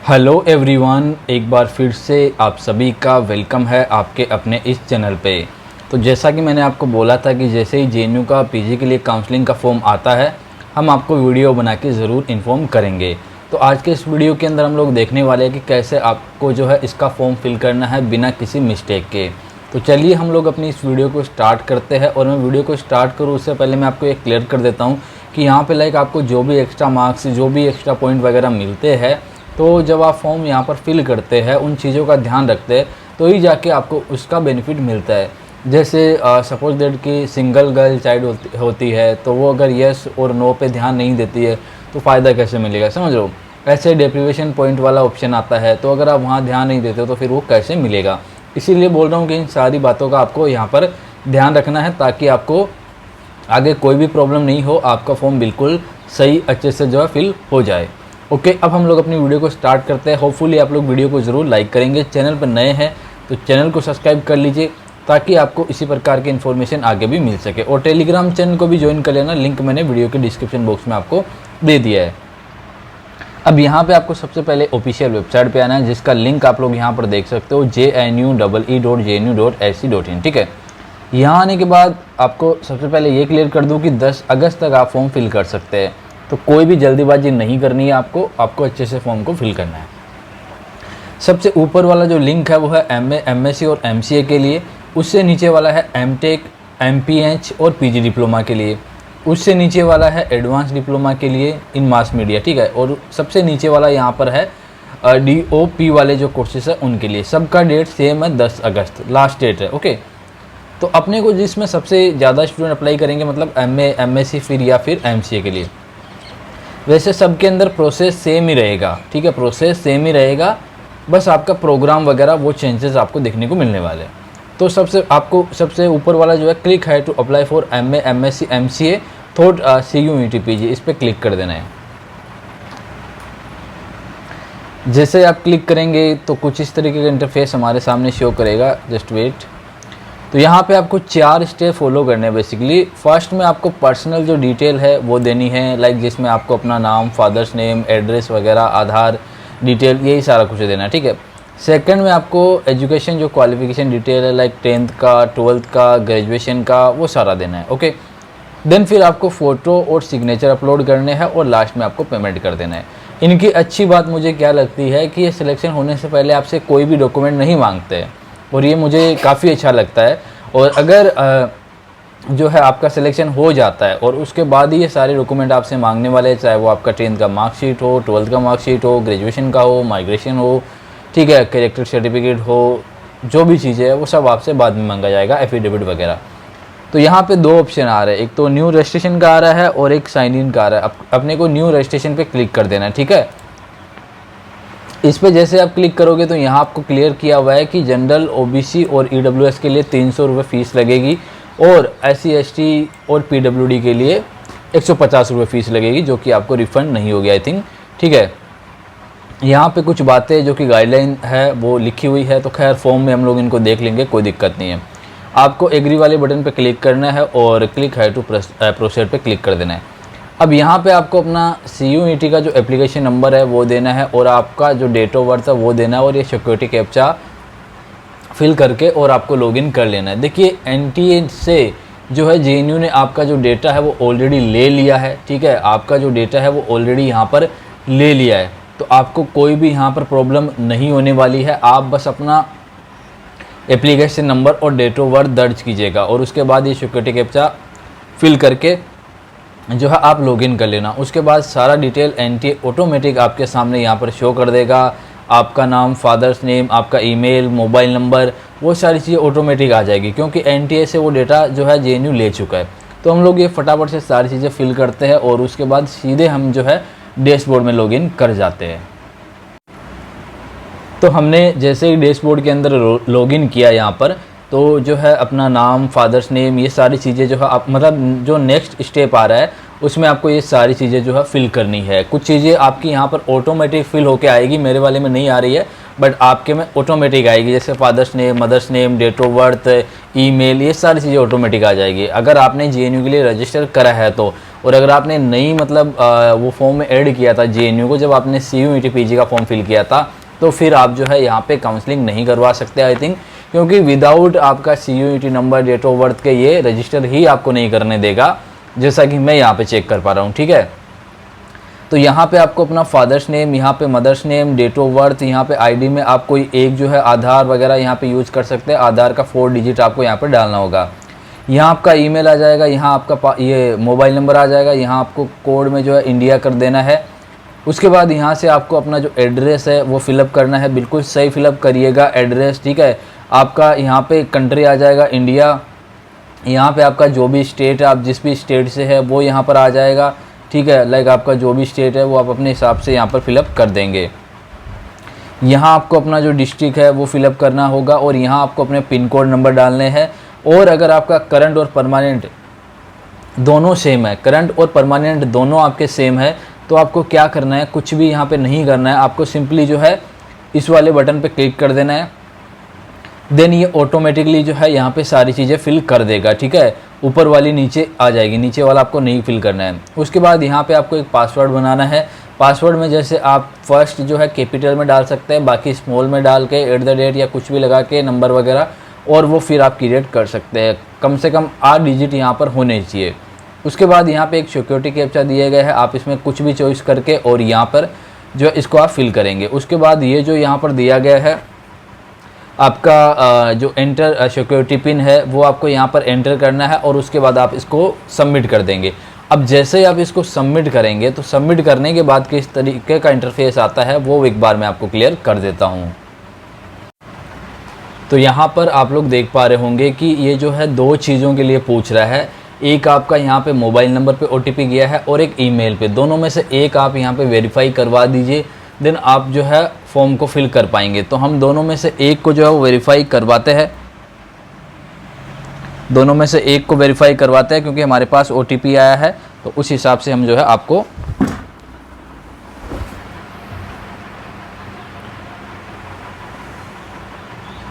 Hello everyone, एक बार फिर से आप सभी का वेलकम है आपके अपने इस चैनल पे। तो जैसा कि मैंने आपको बोला था कि जैसे ही जेएनयू का पीजी के लिए काउंसलिंग का फॉर्म आता है हम आपको वीडियो बना के ज़रूर इन्फॉर्म करेंगे। तो आज के इस वीडियो के अंदर हम लोग देखने वाले हैं कि कैसे आपको जो है इसका फॉर्म फिल करना है बिना किसी मिस्टेक के। तो चलिए हम लोग अपनी इस वीडियो को स्टार्ट करते हैं। और मैं वीडियो को स्टार्ट करूँ उससे पहले मैं आपको एक क्लियर कर देता हूँ कि यहाँ पे आपको जो भी एक्स्ट्रा मार्क्स, जो भी एक्स्ट्रा पॉइंट वगैरह मिलते हैं, तो जब आप फॉर्म यहाँ पर फिल करते हैं उन चीज़ों का ध्यान रखते हैं तो ही जाके आपको उसका बेनिफिट मिलता है। जैसे सपोज दैट कि सिंगल गर्ल चाइल्ड होती है तो वो अगर येस और नो पे ध्यान नहीं देती है तो फ़ायदा कैसे मिलेगा, समझ लो। ऐसे डेप्रीवेशन पॉइंट वाला ऑप्शन आता है तो अगर आप वहाँ ध्यान नहीं देते हो तो फिर वो कैसे मिलेगा। इसीलिए बोल रहा हूँ कि इन सारी बातों का आपको यहाँ पर ध्यान रखना है ताकि आपको आगे कोई भी प्रॉब्लम नहीं हो, आपका फॉर्म बिल्कुल सही अच्छे से जो है फिल हो जाए। ओके, अब हम लोग अपनी वीडियो को स्टार्ट करते हैं। होपफुली आप लोग वीडियो को ज़रूर लाइक करेंगे। चैनल पर नए हैं तो चैनल को सब्सक्राइब कर लीजिए ताकि आपको इसी प्रकार की इन्फॉर्मेशन आगे भी मिल सके। और टेलीग्राम चैनल को भी ज्वाइन कर लेना, लिंक मैंने वीडियो के डिस्क्रिप्शन बॉक्स में आपको दे दिया है। अब यहाँ पे आपको सबसे पहले ऑफिशियल वेबसाइट पे आना है जिसका लिंक आप लोग यहाँ पर देख सकते हो, jnu.e.jnu.ac.in। ठीक है, यहाँ आने के बाद आपको सबसे पहले ये क्लियर कर दूँ कि 10 अगस्त तक आप फॉर्म फिल कर सकते हैं। तो कोई भी जल्दीबाजी नहीं करनी है, आपको अच्छे से फॉर्म को फिल करना है। सबसे ऊपर वाला जो लिंक है वो है MA, MSc और MCA के लिए। उससे नीचे वाला है MTech, MPH और PG डिप्लोमा के लिए। उससे नीचे वाला है एडवांस डिप्लोमा के लिए इन मास मीडिया। ठीक है, और सबसे नीचे वाला यहाँ पर है DOP वाले जो कोर्सेस है उनके लिए। सबका डेट सेम है, 10 अगस्त लास्ट डेट है। ओके, तो अपने को जिसमें सबसे ज़्यादा स्टूडेंट अप्लाई करेंगे मतलब MA, MSc फिर या फिर MCA के लिए। वैसे सबके अंदर प्रोसेस सेम ही रहेगा। ठीक है, प्रोसेस सेम ही रहेगा, बस आपका प्रोग्राम वगैरह वो चेंजेस आपको देखने को मिलने वाले हैं। तो सबसे ऊपर वाला जो है क्लिक है to apply for MA, MSc, MCA thought CUET PG, इस पर क्लिक कर देना है। जैसे आप क्लिक करेंगे तो कुछ इस तरीके का इंटरफेस हमारे सामने शो करेगा। Just wait. तो यहाँ पे आपको 4 स्टेप फॉलो करने हैं बेसिकली। फर्स्ट में आपको पर्सनल जो डिटेल है वो देनी है, लाइक जिसमें आपको अपना नाम, फादर्स नेम, एड्रेस वगैरह, आधार डिटेल, यही सारा कुछ देना है। ठीक है। सेकंड में आपको एजुकेशन जो क्वालिफिकेशन डिटेल है, लाइक 10th का, 12th का, ग्रेजुएशन का, वो सारा देना है। ओके, देन फिर आपको फ़ोटो और सिग्नेचर अपलोड करने हैं और लास्ट में आपको पेमेंट कर देना है। इनकी अच्छी बात मुझे क्या लगती है कि ये सिलेक्शन होने से पहले आपसे कोई भी डॉक्यूमेंट नहीं मांगते हैं और ये मुझे काफ़ी अच्छा लगता है। और अगर जो है आपका सिलेक्शन हो जाता है और उसके बाद ही ये सारे डॉक्यूमेंट आपसे मांगने वाले हैं, चाहे वो आपका 10th का मार्कशीट हो, 12th का मार्कशीट हो, ग्रेजुएशन का हो, माइग्रेशन हो, ठीक है, कैरेक्टर सर्टिफिकेट हो, जो भी चीज़ें है वो सब आपसे बाद में मांगा जाएगा, एफिडेविट वगैरह। तो यहाँ पे 2 ऑप्शन आ रहे हैं, एक तो न्यू रजिस्ट्रेशन का आ रहा है और एक साइन इन का आ रहा है। अपने को न्यू रजिस्ट्रेशन पे क्लिक कर देना है। ठीक है, इस पे जैसे आप क्लिक करोगे तो यहाँ आपको क्लियर किया हुआ है कि जनरल, OBC और EWS के लिए 300 रुपये फ़ीस लगेगी और SC ST और PWD के लिए 150 रुपये फ़ीस लगेगी, जो कि आपको रिफ़ंड नहीं होगी आई थिंक। ठीक है, यहाँ पे कुछ बातें जो कि गाइडलाइन है वो लिखी हुई है, तो खैर फॉर्म में हम लोग इनको देख लेंगे, कोई दिक्कत नहीं है। आपको एग्री वाले बटन पे क्लिक करना है और क्लिक है टू प्रोसीड पे क्लिक कर देना है। अब यहाँ पे आपको अपना CUET का जो एप्लीकेशन नंबर है वो देना है और आपका जो डेट ऑफ बर्थ है वो देना है और ये सिक्योरिटी कैप्चा फिल करके और आपको लॉगिन कर लेना है। देखिए NTA से जो है JNU ने आपका जो डेटा है वो ऑलरेडी ले लिया है। ठीक है, आपका जो डेटा है वो ऑलरेडी यहाँ पर ले लिया है, तो आपको कोई भी यहाँ पर प्रॉब्लम नहीं होने वाली है। आप बस अपना एप्लीकेशन नंबर और डेट ऑफ बर्थ दर्ज कीजिएगा और उसके बाद ये सिक्योरिटी कैप्चा फिल करके जो है आप लॉगिन कर लेना। उसके बाद सारा डिटेल NTA ऑटोमेटिक आपके सामने यहाँ पर शो कर देगा। आपका नाम, फादर्स नेम, आपका ईमेल, मोबाइल नंबर, वो सारी चीज़ें ऑटोमेटिक आ जाएगी क्योंकि NTA से वो डेटा जो है JNU ले चुका है। तो हम लोग ये फटाफट से सारी चीज़ें फिल करते हैं और उसके बाद सीधे हम जो है डैशबोर्ड में लॉगिन कर जाते हैं। तो हमने जैसे ही डैशबोर्ड के अंदर लॉगिन किया यहाँ पर, तो जो है अपना नाम, फादर्स नेम, ये सारी चीज़ें जो है आप मतलब जो नेक्स्ट स्टेप आ रहा है उसमें आपको ये सारी चीज़ें जो है फिल करनी है। कुछ चीज़ें आपकी यहाँ पर ऑटोमेटिक फिल होके आएगी, मेरे वाले में नहीं आ रही है बट आपके में ऑटोमेटिक आएगी, जैसे father's name, mother's name, date of birth, email, ये सारी चीज़ें ऑटोमेटिक आ जाएगी अगर आपने JNU के लिए रजिस्टर करा है तो। और अगर आपने नई मतलब वो फॉर्म में ऐड किया था JNU को, जब आपने CUET PG का फॉर्म फिल किया था, तो फिर आप जो है यहाँ पे काउंसलिंग नहीं करवा सकते आई थिंक, क्योंकि विदाउट आपका CUET number, date of birth के ये रजिस्टर ही आपको नहीं करने देगा, जैसा कि मैं यहाँ पे चेक कर पा रहा हूँ। ठीक है, तो यहाँ पे आपको अपना फादर्स नेम, यहाँ पे mother's name, date of birth, यहाँ पे ID में आप कोई एक जो है आधार वगैरह यहाँ पे यूज़ कर सकते हैं, आधार का 4 डिजिट आपको यहाँ पे डालना होगा। यहाँ आपका ईमेल आ जाएगा, यहाँ आपका ये मोबाइल नंबर आ जाएगा, यहाँ आपको कोड में जो है इंडिया कर देना है। उसके बाद यहाँ से आपको अपना जो एड्रेस है वो फिलअप करना है, बिल्कुल सही फिलअप करिएगा एड्रेस। ठीक है, आपका यहाँ पे कंट्री आ जाएगा इंडिया, यहाँ पे आपका जो भी स्टेट है, आप जिस भी स्टेट से है वो यहाँ पर आ जाएगा। ठीक है, लाइक आपका जो भी स्टेट है वो आप अपने हिसाब से यहाँ पर फिलअप कर देंगे। यहाँ आपको अपना जो डिस्ट्रिक्ट है वो फिलअप करना होगा और यहाँ आपको अपने पिन कोड नंबर डालने हैं। और अगर आपका करंट और परमानेंट दोनों सेम है, करंट और परमानेंट दोनों आपके सेम है, तो आपको क्या करना है, कुछ भी यहाँ पे नहीं करना है, आपको सिंपली जो है इस वाले बटन पे क्लिक कर देना है। देन ये ऑटोमेटिकली जो है यहाँ पे सारी चीज़ें फिल कर देगा। ठीक है, ऊपर वाली नीचे आ जाएगी, नीचे वाला आपको नहीं फिल करना है। उसके बाद यहाँ पे आपको एक पासवर्ड बनाना है। पासवर्ड में जैसे आप फर्स्ट जो है कैपिटल में डाल सकते हैं, बाकी स्मॉल में डाल के @ या कुछ भी लगा के नंबर वगैरह, और वो फिर आप क्रिएट कर सकते हैं। कम से कम 8 डिजिट यहाँ पर होने चाहिए। उसके बाद यहाँ पे एक सिक्योरिटी कैप्चा दिया गया है, आप इसमें कुछ भी चॉइस करके और यहाँ पर जो है इसको आप फिल करेंगे। उसके बाद ये जो यहाँ पर दिया गया है आपका जो एंटर सिक्योरिटी पिन है वो आपको यहाँ पर एंटर करना है और उसके बाद आप इसको सबमिट कर देंगे। अब जैसे ही आप इसको सबमिट करेंगे तो सबमिट करने के बाद किस तरीके का इंटरफेस आता है वो एक बार मैं आपको क्लियर कर देता हूँ। तो यहाँ पर आप लोग देख पा रहे होंगे कि ये जो है 2 चीज़ों के लिए पूछ रहा है। एक आपका यहाँ पे मोबाइल नंबर पे OTP गया है और एक ईमेल पे, दोनों में से एक आप यहाँ पे वेरीफाई करवा दीजिए, देन आप जो है फॉर्म को फिल कर पाएंगे। तो हम दोनों में से एक को जो है वो वेरीफाई करवाते हैं, दोनों में से एक को वेरीफाई करवाते हैं क्योंकि हमारे पास OTP आया है, तो उस हिसाब से हम जो है आपको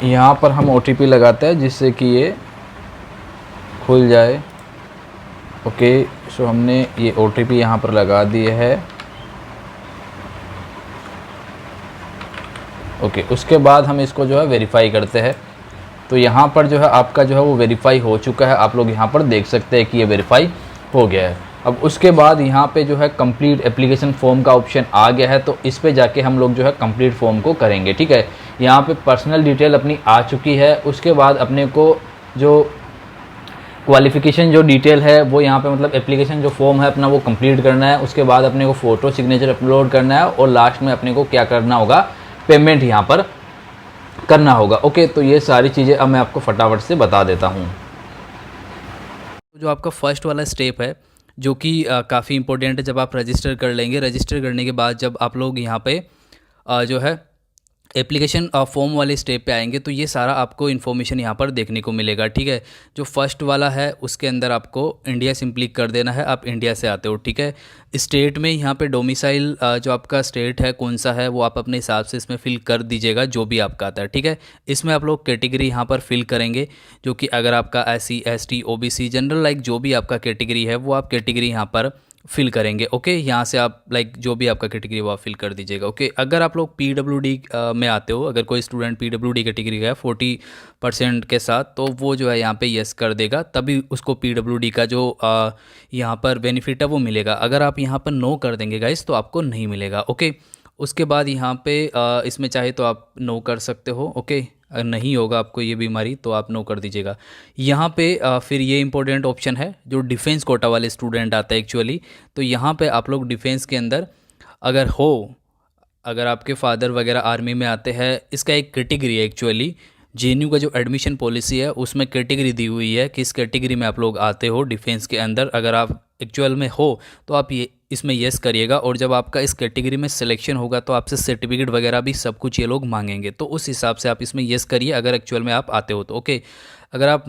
यहाँ पर हम OTP लगाते हैं जिससे कि ये खुल जाए। ओके, सो हमने ये OTP यहाँ पर लगा दिए है। ओके, उसके बाद हम इसको जो है वेरीफाई करते हैं। तो यहाँ पर जो है आपका जो है वो वेरीफाई हो चुका है, आप लोग यहाँ पर देख सकते हैं कि ये वेरीफाई हो गया है। अब उसके बाद यहाँ पे जो है कंप्लीट एप्लीकेशन फॉर्म का ऑप्शन आ गया है, तो इस पे जाके हम लोग जो है कंप्लीट फॉर्म को करेंगे। ठीक है, यहाँ पे पर्सनल डिटेल अपनी आ चुकी है। उसके बाद अपने को जो क्वालिफ़िकेशन जो डिटेल है वो यहाँ पे मतलब एप्लीकेशन जो फॉर्म है अपना वो कंप्लीट करना है। उसके बाद अपने को फ़ोटो सिग्नेचर अपलोड करना है और लास्ट में अपने को क्या करना होगा, पेमेंट यहाँ पर करना होगा। ओके, तो ये सारी चीज़ें अब मैं आपको फटाफट से बता देता हूँ। जो आपका फर्स्ट वाला स्टेप है जो कि काफ़ी इंपॉर्टेंट है, जब आप रजिस्टर कर लेंगे, रजिस्टर करने के बाद जब आप लोग यहाँ पे जो है एप्लीकेशन फॉर्म वाले स्टेप पे आएंगे तो ये सारा आपको इन्फॉर्मेशन यहाँ पर देखने को मिलेगा। ठीक है, जो फर्स्ट वाला है उसके अंदर आपको इंडिया सिंपली कर देना है, आप इंडिया से आते हो। ठीक है, स्टेट में यहाँ पे डोमिसाइल जो आपका स्टेट है कौन सा है वो आप अपने हिसाब से इसमें फिल कर दीजिएगा, जो भी आपका आता है। ठीक है, इसमें आप लोग कैटेगरी यहाँ पर फिल करेंगे, जो कि अगर आपका SC ST OBC general like जो भी आपका कैटेगरी है वो आप कैटेगरी यहाँ पर फिल करेंगे। ओके, यहाँ से आप लाइक जो भी आपका कैटेगरी वो आप फिल कर दीजिएगा। ओके, अगर आप लोग PWD में आते हो, अगर कोई स्टूडेंट PWD कैटेगरी का है 40% के साथ, तो वो जो है यहाँ पे यस कर देगा, तभी उसको PWD का जो यहाँ पर बेनिफिट है वो मिलेगा। अगर आप यहाँ पर नो कर देंगे गाइस तो आपको नहीं मिलेगा। ओके, उसके बाद यहाँ पे इसमें चाहे तो आप नो कर सकते हो। ओके, अगर नहीं होगा आपको ये बीमारी तो आप नो कर दीजिएगा। यहाँ पे फिर ये इंपॉर्टेंट ऑप्शन है जो डिफेंस कोटा वाले स्टूडेंट आता है एक्चुअली, तो यहाँ पे आप लोग डिफेंस के अंदर अगर आपके फादर वगैरह आर्मी में आते हैं, इसका एक कैटेगरी है एक्चुअली, JNU का जो एडमिशन पॉलिसी है उसमें कैटेगरी दी हुई है कि इस कैटेगरी में आप लोग आते हो डिफेंस के अंदर। अगर आप एक्चुअल में हो तो आप ये इसमें यस करिएगा, और जब आपका इस कैटेगरी में सिलेक्शन होगा तो आपसे सर्टिफिकेट वगैरह भी सब कुछ ये लोग मांगेंगे, तो उस हिसाब से आप इसमें यस करिए अगर एक्चुअल में आप आते हो तो। ओके, अगर आप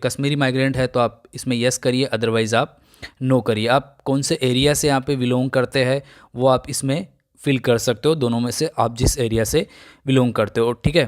कश्मीरी माइग्रेंट है तो आप इसमें यस करिए, अदरवाइज़ आप नो करिए। आप कौन से एरिया से यहाँ पे बिलोंग करते हैं वो आप इसमें फिल कर सकते हो, दोनों में से आप जिस एरिया से बिलोंग करते हो। ठीक है,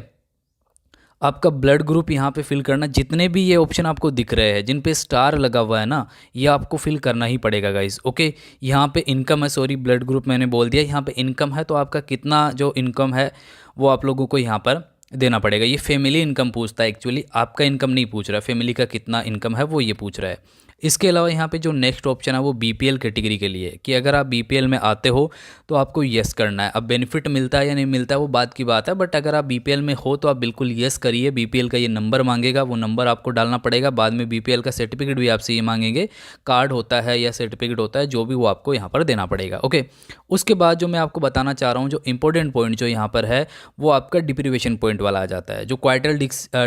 आपका ब्लड ग्रुप यहाँ पे फिल करना, जितने भी ये ऑप्शन आपको दिख रहे हैं जिन पे स्टार लगा हुआ है ना, ये आपको फिल करना ही पड़ेगा गाइस। ओके, यहाँ पे इनकम है, सॉरी ब्लड ग्रुप मैंने बोल दिया, यहाँ पे इनकम है, तो आपका कितना जो इनकम है वो आप लोगों को यहाँ पर देना पड़ेगा। ये फैमिली इनकम पूछता है एक्चुअली, आपका इनकम नहीं पूछ रहा है, फैमिली का कितना इनकम है वो ये पूछ रहा है। इसके अलावा यहाँ पे जो नेक्स्ट ऑप्शन है वो बीपीएल कैटेगरी के लिए है कि अगर आप बीपीएल में आते हो तो आपको येस करना है। अब बेनिफिट मिलता है या नहीं मिलता है वो बात की बात है, बट अगर आप बीपीएल में हो तो आप बिल्कुल येस करिए। बीपीएल का ये नंबर मांगेगा, वो नंबर आपको डालना पड़ेगा। बाद में बीपीएल का सर्टिफिकेट भी आपसे ये मांगेंगे, कार्ड होता है या सर्टिफिकेट होता है जो भी, वो आपको यहाँ पर देना पड़ेगा। ओके, उसके बाद जो मैं आपको बताना चाह रहा हूँ, जो इंपॉर्टेंट पॉइंट जो यहाँ पर है वो आपका डिप्रीवेशन पॉइंट वाला आ जाता है। जो क्वार्टर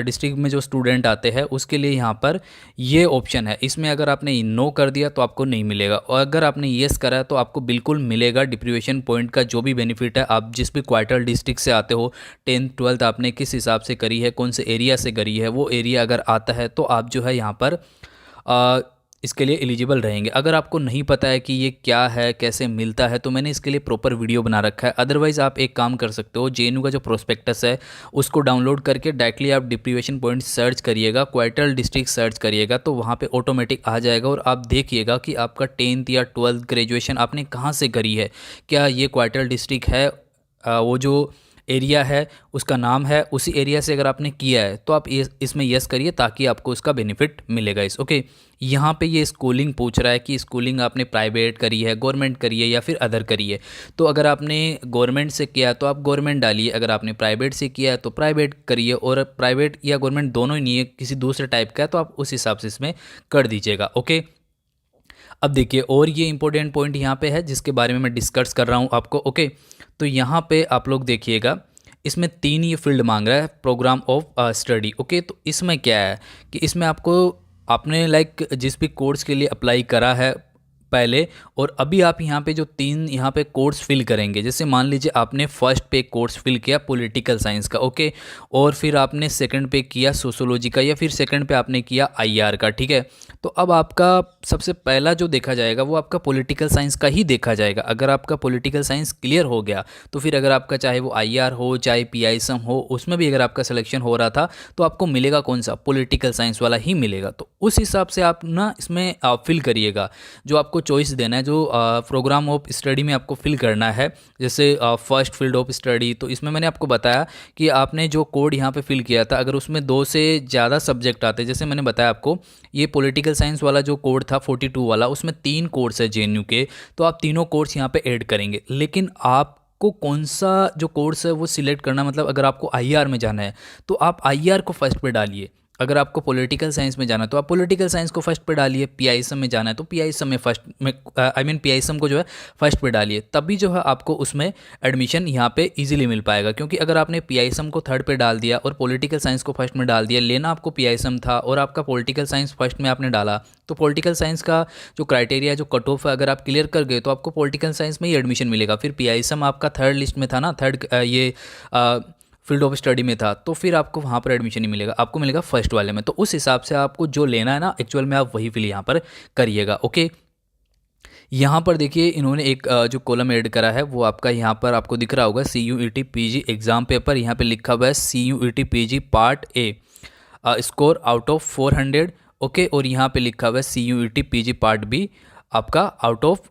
डिस्ट्रिक्ट में जो स्टूडेंट आते हैं उसके लिए यहाँ पर ये ऑप्शन है। इसमें अगर आपने नो कर दिया तो आपको नहीं मिलेगा, और अगर आपने येस करा तो आपको बिल्कुल मिलेगा। डिप्रीवेशन पॉइंट का जो भी बेनिफिट है, आप जिस भी क्वार्टर डिस्ट्रिक्ट से आते हो, 10th 12th आपने किस हिसाब से करी है, कौन से एरिया से करी है, वो एरिया अगर आता है तो आप जो है यहाँ पर इसके लिए एलिजिबल रहेंगे। अगर आपको नहीं पता है कि ये क्या है, कैसे मिलता है, तो मैंने इसके लिए प्रॉपर वीडियो बना रखा है। अदरवाइज़ आप एक काम कर सकते हो, जेएनयू का जो प्रोस्पेक्टस है उसको डाउनलोड करके डायरेक्टली आप डिप्रीवेशन पॉइंट सर्च करिएगा, क्वार्टर डिस्ट्रिक्ट सर्च करिएगा, तो वहाँ पे ऑटोमेटिक आ जाएगा। और आप देखिएगा कि आपका 10th या 12th ग्रेजुएशन आपने कहाँ से करी है, क्या ये क्वार्टर डिस्ट्रिक्ट है, वो जो एरिया है उसका नाम है, उसी एरिया से अगर आपने किया है तो आप इसमें यस करिए ताकि आपको उसका बेनिफिट मिलेगा इस। ओके, यहाँ पे ये स्कूलिंग पूछ रहा है कि स्कूलिंग आपने प्राइवेट करी है, गवर्नमेंट करी है या फिर अदर करी है। तो अगर आपने गवर्नमेंट से किया तो आप गवर्नमेंट डालिए, अगर आपने प्राइवेट से किया है तो प्राइवेट करिए, और प्राइवेट या गवर्नमेंट दोनों ही नहीं है, किसी दूसरे टाइप का है तो आप उस हिसाब से इसमें कर दीजिएगा। ओके, अब देखिए और ये इंपॉर्टेंट पॉइंट यहाँ पे है जिसके बारे में मैं डिस्कस कर रहा हूँ आपको। ओके, तो यहाँ पे आप लोग देखिएगा, इसमें 3 ये फील्ड मांग रहा है, प्रोग्राम ऑफ स्टडी। ओके, तो इसमें क्या है कि इसमें आपको आपने लाइक जिस भी कोर्स के लिए अप्लाई करा है पहले, और अभी आप यहाँ पे जो 3 यहाँ पे कोर्स फिल करेंगे, जैसे मान लीजिए आपने फर्स्ट पे कोर्स फिल किया पॉलिटिकल साइंस का। ओके, और फिर आपने सेकंड पे किया सोशोलॉजी का, या फिर सेकंड पे आपने किया आईआर का। ठीक है, तो अब आपका सबसे पहला जो देखा जाएगा वो आपका पॉलिटिकल साइंस का ही देखा जाएगा। अगर आपका पॉलिटिकल साइंस क्लियर हो गया तो फिर अगर आपका चाहे वो आईआर हो चाहे पीआईएसएम हो, उसमें भी अगर आपका सिलेक्शन हो रहा था तो आपको मिलेगा कौन सा, पॉलिटिकल साइंस वाला ही मिलेगा। तो उस हिसाब से आप ना इसमें फिल करिएगा, जो आपको चॉइस देना है, जो प्रोग्राम ऑफ स्टडी में आपको फिल करना है। जैसे फर्स्ट फील्ड ऑफ स्टडी, तो इसमें मैंने आपको बताया कि आपने जो कोड यहाँ पे फिल किया था, अगर उसमें 2 से ज़्यादा सब्जेक्ट आते, जैसे मैंने बताया आपको ये पॉलिटिकल साइंस वाला जो कोड था 42 वाला, उसमें 3 कोर्स है जेएनयू के, तो आप तीनों कोर्स यहाँ पे ऐड करेंगे। लेकिन आपको कौन सा जो कोर्स है वो सिलेक्ट करना, मतलब अगर आपको आईआर में जाना है तो आप आईआर को फर्स्ट पे डालिए, अगर आपको पॉलिटिकल साइंस में जाना है तो आप पॉलिटिकल साइंस को फर्स्ट पे डालिए, पीआईएसएम में जाना है तो पीआईएसएम में फर्स्ट में पीआईएसएम को जो है फर्स्ट पे डालिए, तभी जो है आपको उसमें एडमिशन यहाँ पे इजीली मिल पाएगा। क्योंकि अगर आपने पीआईएसएम को थर्ड पे डाल दिया और पॉलिटिकल साइंस को फर्स्ट में डाल दिया, लेना आपको पीआईएसएम था और आपका पॉलिटिकल साइंस फर्स्ट में आपने डाला, तो पॉलिटिकल साइंस का जो क्राइटेरिया जो कट ऑफ है अगर आप क्लियर कर गए तो आपको पॉलिटिकल साइंस में ही एडमिशन मिलेगा। फिर पीआईएसएम आपका थर्ड लिस्ट में था ना, थर्ड ये फील्ड ऑफ स्टडी में था, तो फिर आपको वहाँ पर एडमिशन नहीं मिलेगा, आपको मिलेगा फर्स्ट वाले में। तो उस हिसाब से आपको जो लेना है ना एक्चुअल में आप वही फिल यहाँ पर करिएगा। ओके, यहाँ पर देखिए इन्होंने एक जो कॉलम ऐड करा है वो आपका यहाँ पर आपको दिख रहा होगा, CUET PG एग्ज़ाम पेपर, यहाँ पे लिखा हुआ है CUET PG part A, score out of 400। Okay, और यहाँ पे लिखा हुआ है CUET PG पार्ट बी आपका आउट ऑफ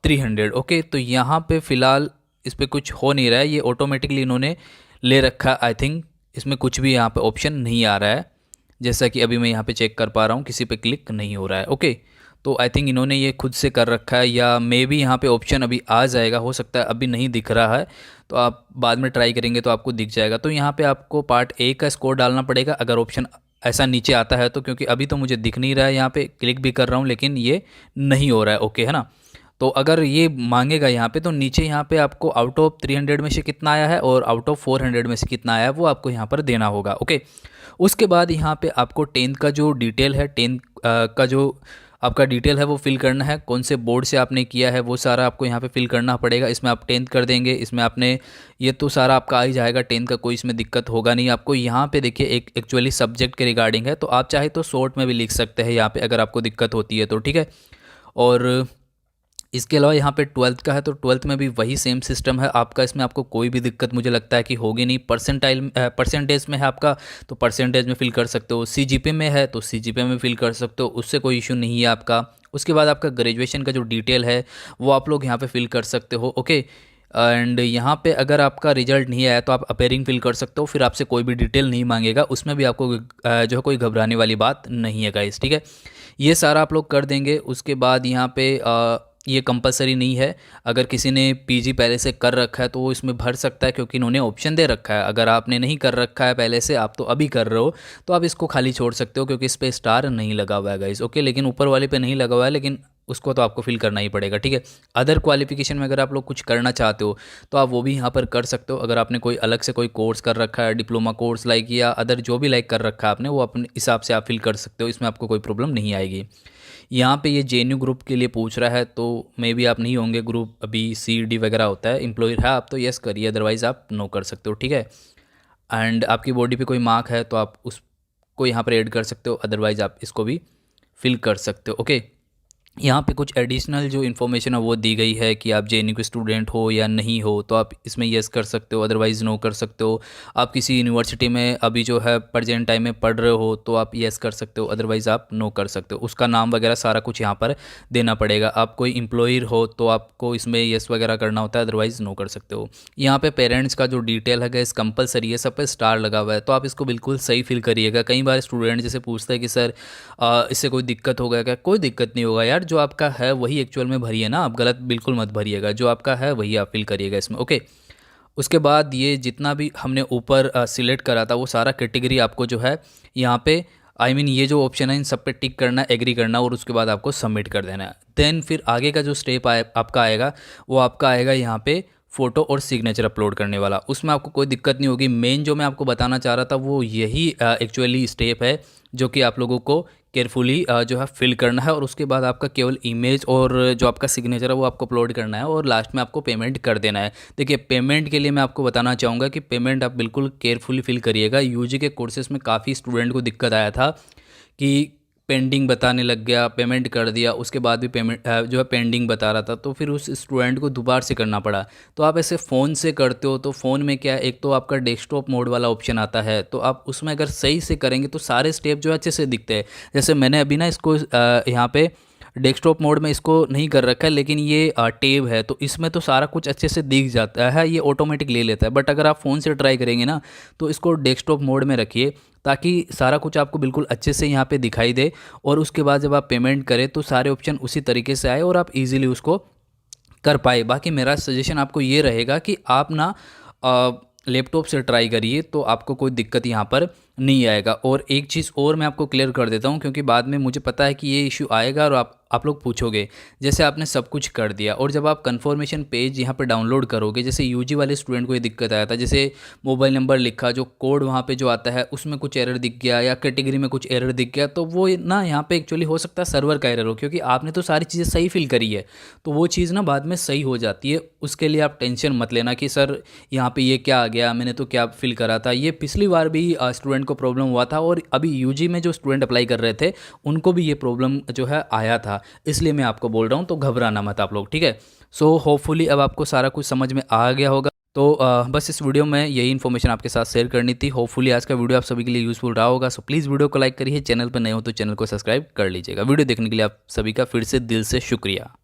300। ओके, तो यहाँ पे फ़िलहाल इस पर कुछ हो नहीं रहा है, ये ऑटोमेटिकली इन्होंने ले रखा। आई थिंक इसमें कुछ भी यहाँ पे ऑप्शन नहीं आ रहा है, जैसा कि अभी मैं यहाँ पे चेक कर पा रहा हूँ, किसी पे क्लिक नहीं हो रहा है। ओके, तो आई थिंक इन्होंने ये खुद से कर रखा है, या मे बी यहाँ पे ऑप्शन अभी आ जाएगा, हो सकता है अभी नहीं दिख रहा है, तो आप बाद में ट्राई करेंगे तो आपको दिख जाएगा। तो यहाँ पे आपको पार्ट ए का स्कोर डालना पड़ेगा अगर ऑप्शन ऐसा नीचे आता है तो, क्योंकि अभी तो मुझे दिख नहीं रहा है, यहाँ पे क्लिक भी कर रहा हूँ लेकिन ये नहीं हो रहा है। ओके है ना, तो अगर ये मांगेगा यहाँ पे तो नीचे यहाँ पे आपको आउट ऑफ 300 में से कितना आया है और आउट ऑफ 400 में से कितना आया है वो आपको यहाँ पर देना होगा। ओके, उसके बाद यहाँ पे आपको 10th का जो डिटेल है, 10th का जो आपका डिटेल है वो फिल करना है, कौन से बोर्ड से आपने किया है वो सारा आपको यहाँ पे फिल करना पड़ेगा। इसमें आप 10th कर देंगे, इसमें आपने ये तो सारा आपका आ ही जाएगा, 10th का कोई इसमें दिक्कत होगा नहीं आपको। यहाँ पे देखिए एक एक्चुअली सब्जेक्ट के रिगार्डिंग है, तो आप चाहे तो शॉर्ट में भी लिख सकते हैं यहाँ पे अगर आपको दिक्कत होती है तो, ठीक है। और इसके अलावा यहाँ पे 12th का है, तो 12th में भी वही सेम सिस्टम है आपका। इसमें आपको कोई भी दिक्कत मुझे लगता है कि होगी नहीं। परसेंटेज में है आपका, तो परसेंटेज में फिल कर सकते हो। CGPA में है तो CGPA में फिल कर सकते हो, उससे कोई इशू नहीं है आपका। उसके बाद आपका ग्रेजुएशन का जो डिटेल है वो आप लोग यहाँ पे फिल कर सकते हो, ओके। एंड यहाँ पे अगर आपका रिजल्ट नहीं आया तो आप अपेयरिंग फिल कर सकते हो, फिर आपसे कोई भी डिटेल नहीं मांगेगा, उसमें भी आपको जो है कोई घबराने वाली बात नहीं है गाइस, ठीक है। ये सारा आप लोग कर देंगे। उसके बाद यहाँ पे ये कंपलसरी नहीं है, अगर किसी ने PG पहले से कर रखा है तो वो इसमें भर सकता है, क्योंकि इन्होंने ऑप्शन दे रखा है। अगर आपने नहीं कर रखा है पहले से, आप तो अभी कर रहे हो, तो आप इसको खाली छोड़ सकते हो, क्योंकि इस पर स्टार नहीं लगा हुआ है गाइस, ओके। लेकिन ऊपर वाले पे नहीं लगा हुआ है, लेकिन उसको तो आपको फिल करना ही पड़ेगा, ठीक है। अदर क्वालिफिकेशन में अगर आप लोग कुछ करना चाहते हो तो आप वो भी यहाँ पर कर सकते हो। अगर आपने कोई अलग से कोई कोर्स कर रखा है, डिप्लोमा कोर्स लाइक या अदर जो भी लाइक कर रखा है आपने, वो अपने हिसाब से आप फिल कर सकते हो, इसमें आपको कोई प्रॉब्लम नहीं आएगी। यहाँ पे ये JNU ग्रुप के लिए पूछ रहा है, तो मे भी आप नहीं होंगे, ग्रुप अभी CD वगैरह होता है। एम्प्लॉयर है आप तो यस करिए, अदरवाइज़ आप नो कर सकते हो, ठीक है। एंड आपकी बॉडी पे कोई मार्क है तो आप उसको यहाँ पर ऐड कर सकते हो, अदरवाइज़ आप इसको भी फिल कर सकते हो, ओके। यहाँ पे कुछ एडिशनल जो इन्फॉर्मेशन है वो दी गई है कि आप JNU के स्टूडेंट हो या नहीं हो, तो आप इसमें येस कर सकते हो, अदरवाइज़ नो कर सकते हो। आप किसी यूनिवर्सिटी में अभी जो है प्रेजेंट टाइम में पढ़ रहे हो तो आप येस कर सकते हो, अदरवाइज़ आप नो कर सकते हो। उसका नाम वगैरह सारा कुछ यहाँ पर देना पड़ेगा। आप कोई एम्प्लॉयर हो तो आपको इसमें येस वगैरह करना होता है, अदरवाइज़ नो कर सकते हो। यहाँ पे पेरेंट्स का जो डिटेल है इस कंपलसरी है, सब पे स्टार लगा हुआ है, तो आप इसको बिल्कुल सही फिल करिएगा। कई बार स्टूडेंट जैसे पूछते हैं कि सर इससे कोई दिक्कत होगा क्या? कोई दिक्कत नहीं होगा यार, जो आपका है वही एक्चुअल में भरिए ना, आप गलत बिल्कुल मत भरिएगा, जो आपका है वही आप फिल करिएगा इसमें, ओके। उसके बाद ये जितना भी हमने ऊपर सिलेक्ट करा था वो सारा कैटेगरी आपको जो है यहाँ पे ये जो ऑप्शन है इन सब पे टिक करना, एग्री करना, और उसके बाद आपको सबमिट कर देना है। देन फिर आगे का जो स्टेप आपका आएगा वो आपका आएगा यहाँ पे फ़ोटो और सिग्नेचर अपलोड करने वाला। उसमें आपको कोई दिक्कत नहीं होगी। मेन जो मैं आपको बताना चाह रहा था वो यही एक्चुअली स्टेप है जो कि आप लोगों को केयरफुली जो है फिल करना है, और उसके बाद आपका केवल इमेज और जो आपका सिग्नेचर है वो आपको अपलोड करना है, और लास्ट में आपको पेमेंट कर देना है। देखिए, पेमेंट के लिए मैं आपको बताना चाहूँगा कि पेमेंट आप बिल्कुल केयरफुली फिल करिएगा। UG के कोर्सेज़ में काफ़ी स्टूडेंट को दिक्कत आया था कि पेंडिंग बताने लग गया, पेमेंट कर दिया, उसके बाद भी पेमेंट जो है पेंडिंग बता रहा था, तो फिर उस स्टूडेंट को दोबारा से करना पड़ा। तो आप ऐसे फ़ोन से करते हो तो फ़ोन में क्या है, एक तो आपका डेस्कटॉप मोड वाला ऑप्शन आता है, तो आप उसमें अगर सही से करेंगे तो सारे स्टेप जो है अच्छे से दिखते हैं। जैसे मैंने अभी ना इसको यहाँ पे डेस्कटॉप मोड में इसको नहीं कर रखा है, लेकिन ये टेब है तो इसमें तो सारा कुछ अच्छे से दिख जाता है, ये ऑटोमेटिक ले लेता है। बट अगर आप फ़ोन से ट्राई करेंगे ना तो इसको डेस्कटॉप मोड में रखिए, ताकि सारा कुछ आपको बिल्कुल अच्छे से यहाँ पे दिखाई दे, और उसके बाद जब आप पेमेंट करें तो सारे ऑप्शन उसी तरीके से आए और आप इजीली उसको कर पाए। बाकी मेरा सजेशन आपको ये रहेगा कि आप ना लैपटॉप से ट्राई करिए, तो आपको कोई दिक्कत यहाँ पर नहीं आएगा। और एक चीज़ और मैं आपको क्लियर कर देता हूँ, क्योंकि बाद में मुझे पता है कि ये इशू आएगा और आप लोग पूछोगे। जैसे आपने सब कुछ कर दिया और जब आप कन्फर्मेशन पेज यहाँ पे डाउनलोड करोगे, जैसे UG वाले स्टूडेंट को ये दिक्कत आया था, जैसे मोबाइल नंबर लिखा, जो कोड वहाँ पे जो आता है उसमें कुछ एरर दिख गया या कैटेगरी में कुछ एरर दिख गया, तो वो ना यहाँ पे एक्चुअली हो सकता है सर्वर का एरर हो, क्योंकि आपने तो सारी चीज़ें सही फिल करी है, तो वो चीज़ ना बाद में सही हो जाती है। उसके लिए आप टेंशन मत लेना कि सर यहाँ पर ये क्या आ गया, मैंने तो क्या फिल करा था। ये पिछली बार भी स्टूडेंट को प्रॉब्लम हुआ था, और अभी UG में जो स्टूडेंट अप्लाई कर रहे थे उनको भी ये प्रॉब्लम जो है आया था, इसलिए मैं आपको बोल रहा हूँ, तो घबराना मत आप लोग, ठीक है। सो होपफुली अब आपको सारा कुछ समझ में आ गया होगा। तो बस इस वीडियो में यही इन्फॉर्मेशन आपके साथ शेयर करनी थी। होपफुली आज का वीडियो आप सभी के लिए यूजफुल रहा होगा। सो प्लीज़ वीडियो को लाइक करिए, चैनल पर नए हो तो चैनल को सब्सक्राइब कर लीजिएगा। वीडियो देखने के लिए आप सभी का फिर से दिल से शुक्रिया।